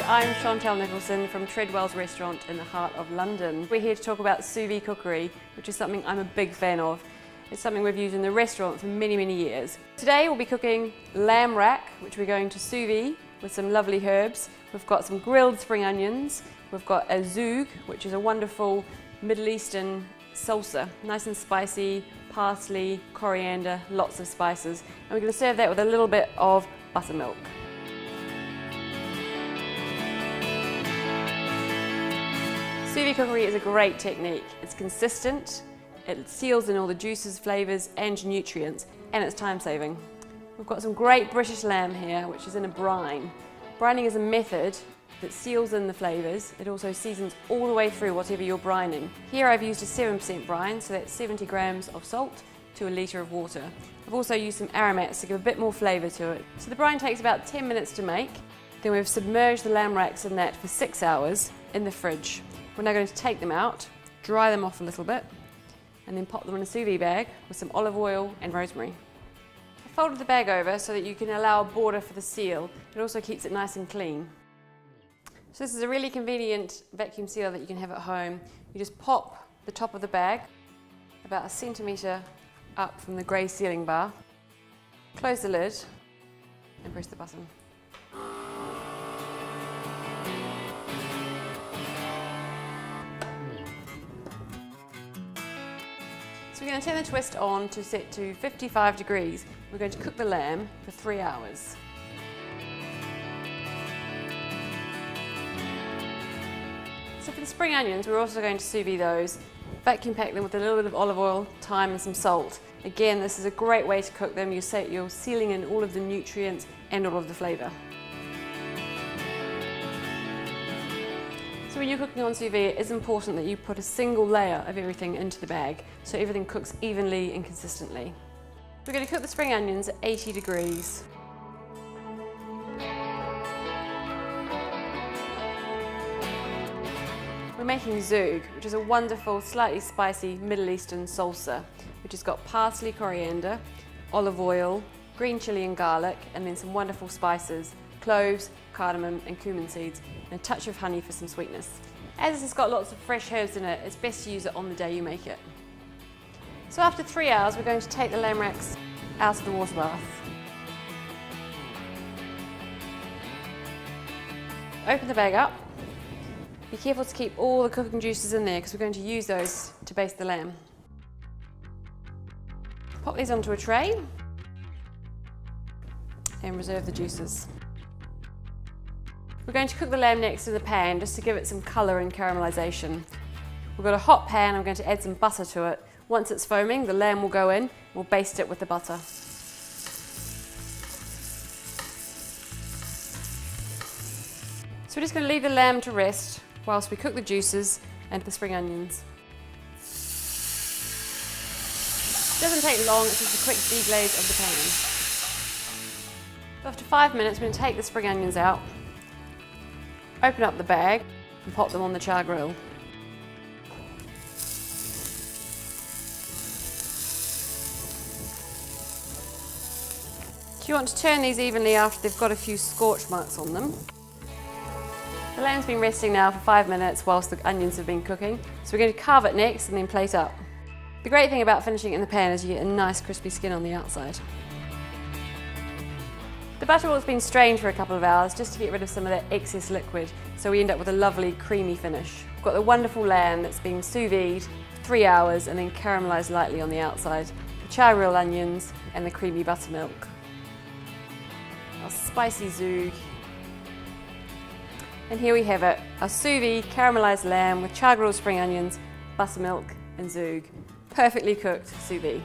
I'm Chantelle Nicholson from Treadwell's restaurant in the heart of London. We're here to talk about sous vide cookery, which is something I'm a big fan of. It's something we've used in the restaurant for many, many years. Today we'll be cooking lamb rack, which we're going to sous vide with some lovely herbs. We've got some grilled spring onions. We've got a zoug, which is a wonderful Middle Eastern salsa, nice and spicy, parsley, coriander, lots of spices. And we're going to serve that with a little bit of buttermilk. Sous vide cookery is a great technique. It's consistent, it seals in all the juices, flavours and nutrients, and it's time saving. We've got some great British lamb here, which is in a brine. Brining is a method that seals in the flavours. It also seasons all the way through whatever you're brining. Here I've used a 7% brine, so that's 70 grams of salt to a litre of water. I've also used some aromats to give a bit more flavour to it. So the brine takes about 10 minutes to make. Then we've submerged the lamb racks in that for 6 hours in the fridge. We're now going to take them out, dry them off a little bit, and then pop them in a sous vide bag with some olive oil and rosemary. I folded the bag over so that you can allow a border for the seal. It also keeps it nice and clean. So this is a really convenient vacuum sealer that you can have at home. You just pop the top of the bag about 1 centimetre up from the grey sealing bar, close the lid and press the button. So we're going to turn the twist on to set to 55 degrees. We're going to cook the lamb for 3 hours. So for the spring onions, we're also going to sous vide those. Vacuum pack them with a little bit of olive oil, thyme and some salt. Again, this is a great way to cook them. You're sealing in all of the nutrients and all of the flavour. So when you're cooking on sous vide, it is important that you put a single layer of everything into the bag so everything cooks evenly and consistently. We're going to cook the spring onions at 80 degrees. We're making zoug, which is a wonderful, slightly spicy Middle Eastern salsa, which has got parsley, coriander, olive oil, green chilli and garlic, and then some wonderful spices, cloves, cardamom and cumin seeds, and a touch of honey for some sweetness. As this has got lots of fresh herbs in it, it's best to use it on the day you make it. So after 3 hours, we're going to take the lamb racks out of the water bath. Open the bag up. Be careful to keep all the cooking juices in there because we're going to use those to baste the lamb. Pop these onto a tray and reserve the juices. We're going to cook the lamb next to the pan just to give it some colour and caramelisation. We've got a hot pan, I'm going to add some butter to it. Once it's foaming, the lamb will go in, we'll baste it with the butter. So we're just going to leave the lamb to rest whilst we cook the juices and the spring onions. It doesn't take long, it's just a quick deglaze of the pan. After 5 minutes, we're going to take the spring onions out, open up the bag and pop them on the char grill. You want to turn these evenly after they've got a few scorch marks on them. The lamb's been resting now for 5 minutes whilst the onions have been cooking, so we're going to carve it next and then plate up. The great thing about finishing it in the pan is you get a nice crispy skin on the outside. The butter has been strained for a couple of hours just to get rid of some of that excess liquid, so we end up with a lovely creamy finish. We've got the wonderful lamb that's been sous vide for 3 hours and then caramelised lightly on the outside, the char grilled onions and the creamy buttermilk. Our spicy zoug. And here we have it, our sous vide caramelised lamb with char grilled spring onions, buttermilk and zoug. Perfectly cooked sous vide.